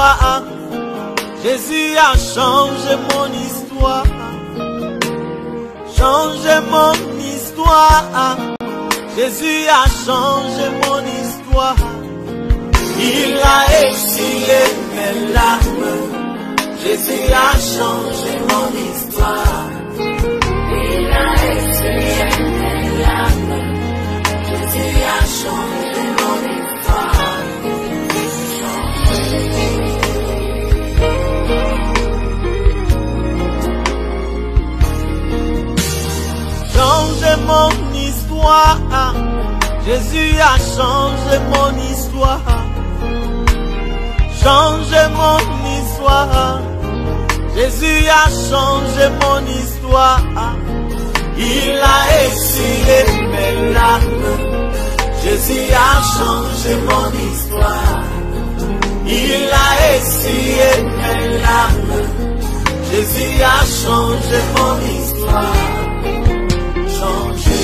histoire. Jésus a changé mon histoire. Changé mon histoire. Jésus a changé mon histoire. Il a exilé mes larmes. Jésus a changé mon histoire. Il a exilé mes larmes. Jésus a changé mon histoire. Changé mon histoire. Jésus a changé mon histoire. Changé mon histoire. Jésus a changé mon histoire. Il a exilé mes larmes. Jésus a changé mon histoire. Il a exilé mes larmes. Jésus a changé mon histoire. Changé.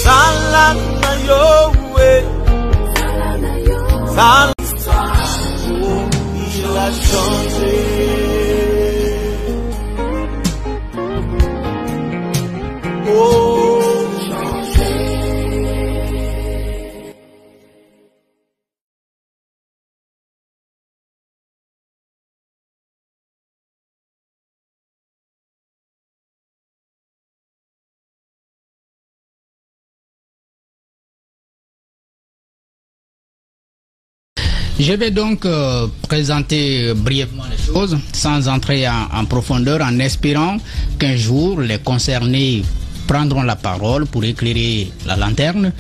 Salana Yahweh. Salana histoire. Oh, il a changé. Oh, je vais donc présenter brièvement les choses sans entrer en profondeur, en espérant qu'un jour les concernés prendront la parole pour éclairer la lanterne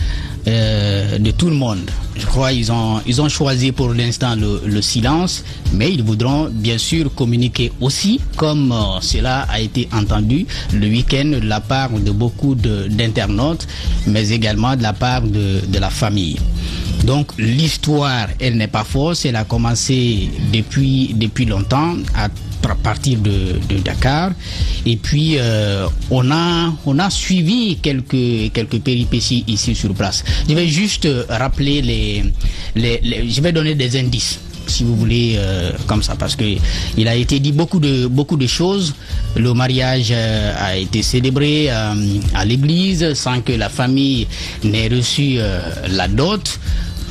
de tout le monde. Je crois qu'ils ont choisi pour l'instant le silence, mais ils voudront bien sûr communiquer aussi, comme cela a été entendu le week-end de la part de beaucoup d'internautes, mais également de la part de la famille. Donc l'histoire, elle n'est pas fausse, elle a commencé depuis longtemps à partir de Dakar, et puis on a suivi quelques péripéties ici sur place. Je vais juste rappeler je vais donner des indices, si vous voulez, comme ça, parce que il a été dit beaucoup de choses. Le mariage a été célébré à l'église sans que la famille n'ait reçu la dot.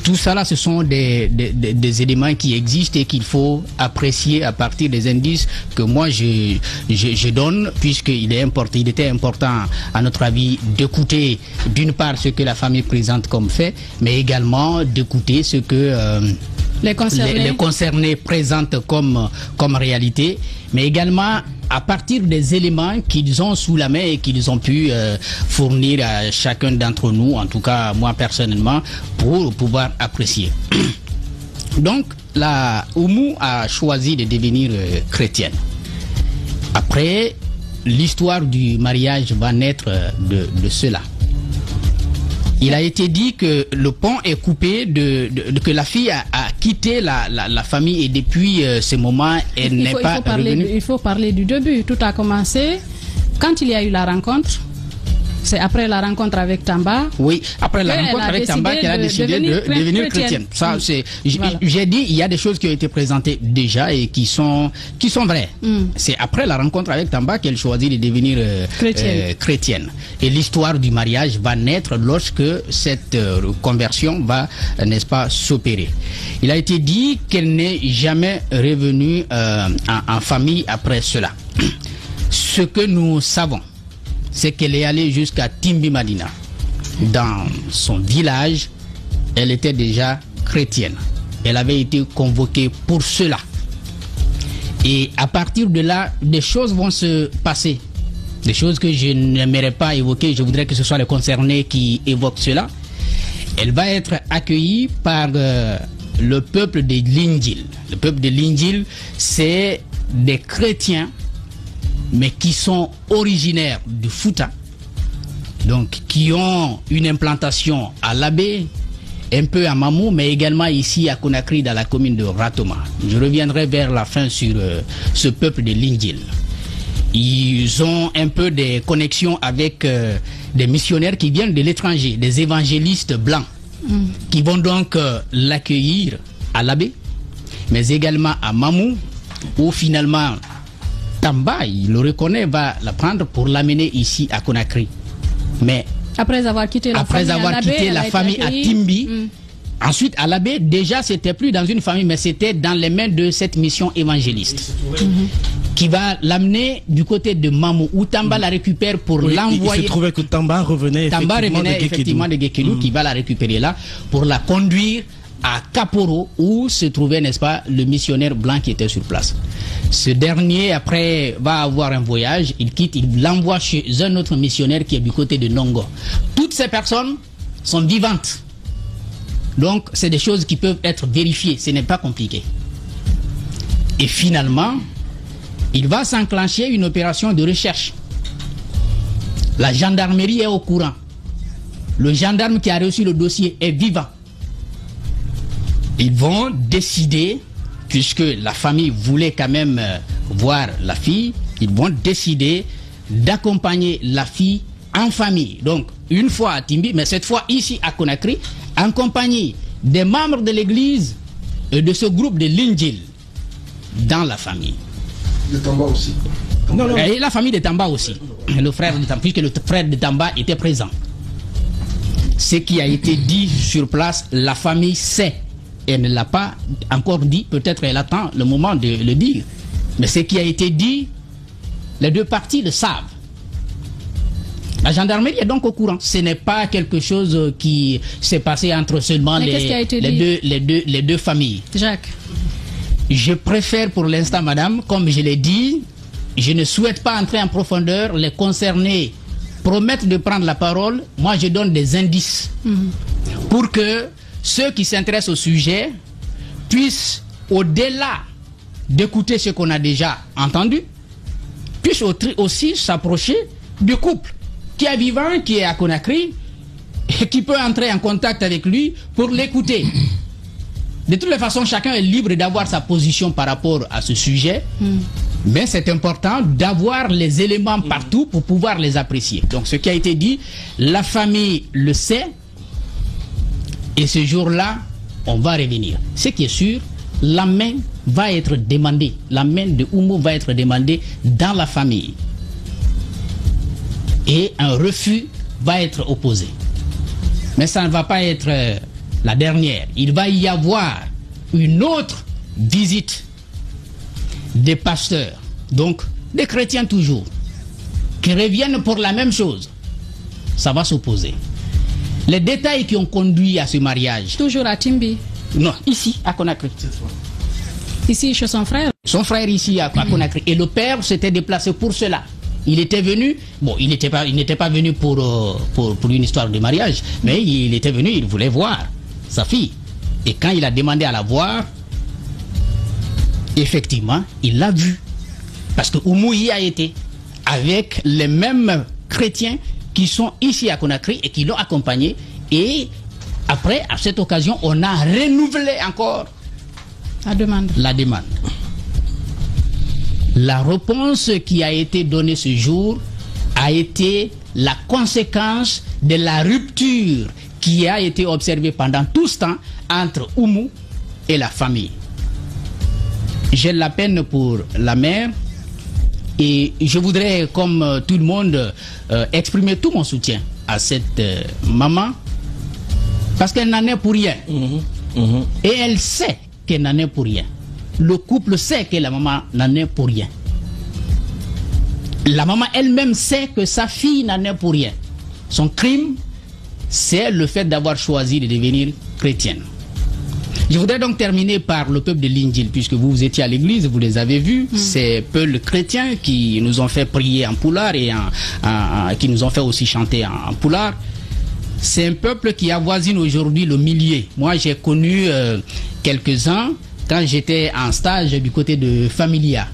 Tout ça là, ce sont des éléments qui existent et qu'il faut apprécier à partir des indices que moi je donne, puisqu'il était important à notre avis d'écouter d'une part ce que la famille présente comme fait, mais également d'écouter ce que les concernés présentent comme réalité, mais également à partir des éléments qu'ils ont sous la main et qu'ils ont pu fournir à chacun d'entre nous, en tout cas moi personnellement, pour pouvoir apprécier. Donc la Oumou a choisi de devenir chrétienne. Après, l'histoire du mariage va naître de cela. Il a été dit que le pont est coupé, que la fille a quitté la famille, et depuis ce moment, elle n'est pas revenue. Il faut parler du début. Tout a commencé quand il y a eu la rencontre. C'est après la rencontre avec Tamba. Oui, après la rencontre avec Tamba qu'elle a décidé de devenir chrétienne. Ça, c'est, j'ai dit, il y a des choses qui ont été présentées déjà et qui sont vraies. C'est après la rencontre avec Tamba qu'elle choisit de devenir chrétienne. Et l'histoire du mariage va naître lorsque cette conversion va, n'est-ce pas, s'opérer. Il a été dit qu'elle n'est jamais revenue en famille après cela. Ce que nous savons, c'est qu'elle est allée jusqu'à Timbi Madina. Dans son village, elle était déjà chrétienne. Elle avait été convoquée pour cela. Et à partir de là, des choses vont se passer. Des choses que je n'aimerais pas évoquer. Je voudrais que ce soit les concernés qui évoquent cela. Elle va être accueillie par le peuple de Lindjil. Le peuple de Lindjil, c'est des chrétiens, mais qui sont originaires du Fouta, donc qui ont une implantation à Labé, un peu à Mamou, mais également ici à Conakry, dans la commune de Ratoma. Je reviendrai vers la fin sur ce peuple de Lindjil. ils ont un peu des connexions avec des missionnaires qui viennent de l'étranger, des évangélistes blancs, qui vont donc l'accueillir à Labé, mais également à Mamou, où finalement Tamba, il le reconnaît, va la prendre pour l'amener ici à Conakry. Mais après avoir quitté la famille à Timbi, ensuite à Labé, déjà c'était plus dans une famille, mais c'était dans les mains de cette mission évangéliste qui va l'amener du côté de Mamou, où Tamba la récupère pour l'envoyer. Il se trouvait que Tamba revenait effectivement de Guékédou, qui va la récupérer là pour la conduire à Kaporo, où se trouvait, n'est-ce pas, le missionnaire blanc qui était sur place. Ce dernier, après, va avoir un voyage, il quitte, il l'envoie chez un autre missionnaire qui est du côté de Nongo. Toutes ces personnes sont vivantes. Donc, c'est des choses qui peuvent être vérifiées, ce n'est pas compliqué. Et finalement, il va s'enclencher une opération de recherche. La gendarmerie est au courant. Le gendarme qui a reçu le dossier est vivant. Ils vont décider, puisque la famille voulait quand même voir la fille, ils vont décider d'accompagner la fille en famille. Donc, une fois à Timbi, mais cette fois ici à Conakry, en compagnie des membres de l'église et de ce groupe de Lindjil dans la famille. De Tamba aussi. Et la famille de Tamba aussi. Le frère de Tamba, puisque le frère de Tamba était présent. Ce qui a été dit sur place, la famille sait. Elle ne l'a pas encore dit, peut-être elle attend le moment de le dire. Mais ce qui a été dit, les deux parties le savent. La gendarmerie est donc au courant. Ce n'est pas quelque chose qui s'est passé entre seulement les deux familles. Jacques. Je préfère pour l'instant, madame, comme je l'ai dit, je ne souhaite pas entrer en profondeur. Les concernés promettent de prendre la parole. Moi, je donne des indices pour que ceux qui s'intéressent au sujet puissent, au-delà d'écouter ce qu'on a déjà entendu, puissent aussi s'approcher du couple qui est vivant, qui est à Conakry, et qui peut entrer en contact avec lui pour l'écouter. De toutes les façons, chacun est libre d'avoir sa position par rapport à ce sujet, mais c'est important d'avoir les éléments partout pour pouvoir les apprécier. Donc ce qui a été dit, la famille le sait, et ce jour-là, on va revenir. Ce qui est sûr, la main va être demandée, la main de Oumou va être demandée dans la famille. Et un refus va être opposé. Mais ça ne va pas être la dernière. Il va y avoir une autre visite des pasteurs, donc des chrétiens toujours, qui reviennent pour la même chose. Ça va s'opposer. Les détails qui ont conduit à ce mariage. Toujours à Timbi? Non, ici, à Conakry. Ici, chez son frère? Son frère ici, à Conakry. Et le père s'était déplacé pour cela. Il était venu, bon, il n'était pas venu pour une histoire de mariage, mais il était venu, il voulait voir sa fille. Et quand il a demandé à la voir, effectivement, il l'a vue. Parce que Oumou y a été, avec les mêmes chrétiens qui sont ici à Conakry et qui l'ont accompagné. Et après, à cette occasion, on a renouvelé encore la demande. La réponse qui a été donnée ce jour a été la conséquence de la rupture qui a été observée pendant tout ce temps entre Oumou et la famille. J'ai la peine pour la mère et je voudrais, comme tout le monde, exprimer tout mon soutien à cette maman parce qu'elle n'en est pour rien. Et elle sait qu'elle n'en est pour rien. Le couple sait que la maman n'en est pour rien. La maman elle-même sait que sa fille n'en est pour rien. Son crime, c'est le fait d'avoir choisi de devenir chrétienne. Je voudrais donc terminer par le peuple de Lindjil, puisque vous étiez à l'église, vous les avez vus. Ces peuples chrétiens qui nous ont fait prier en pulaar et qui nous ont fait aussi chanter en pulaar. C'est un peuple qui avoisine aujourd'hui le millier. Moi, j'ai connu quelques-uns quand j'étais en stage du côté de Familia.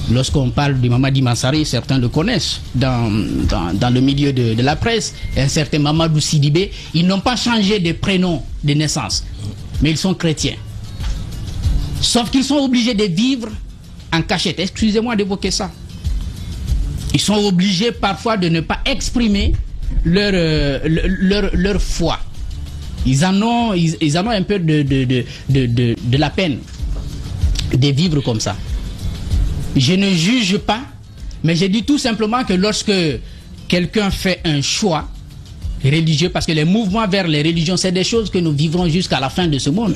Lorsqu'on parle de Mamadi Mansari, certains le connaissent dans le milieu de la presse. Un certain Mamadou Sidibé, ils n'ont pas changé de prénom de naissance, mais ils sont chrétiens. Sauf qu'ils sont obligés de vivre en cachette. Excusez-moi d'évoquer ça. Ils sont obligés parfois de ne pas exprimer leur foi. Ils en ont un peu de la peine de vivre comme ça. Je ne juge pas, mais je dis tout simplement que lorsque quelqu'un fait un choix religieux, parce que les mouvements vers les religions, c'est des choses que nous vivrons jusqu'à la fin de ce monde.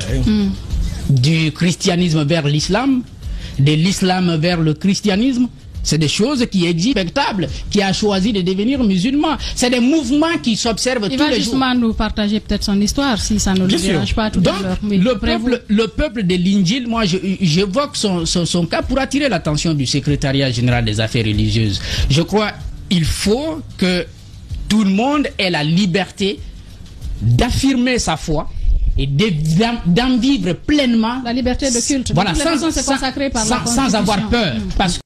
Du christianisme vers l'islam, de l'islam vers le christianisme, c'est des choses qui existent, respectables, qui a choisi de devenir musulman. C'est des mouvements qui s'observent tous les jours. Il va justement nous partager peut-être son histoire, si ça ne le dérange pas tout à l'heure. Le peuple de l'Injil, moi j'évoque son cas pour attirer l'attention du secrétariat général des affaires religieuses. Je crois qu'il faut que tout le monde ait la liberté d'affirmer sa foi et d'en vivre pleinement. La liberté de culte. Voilà, sans avoir peur. Parce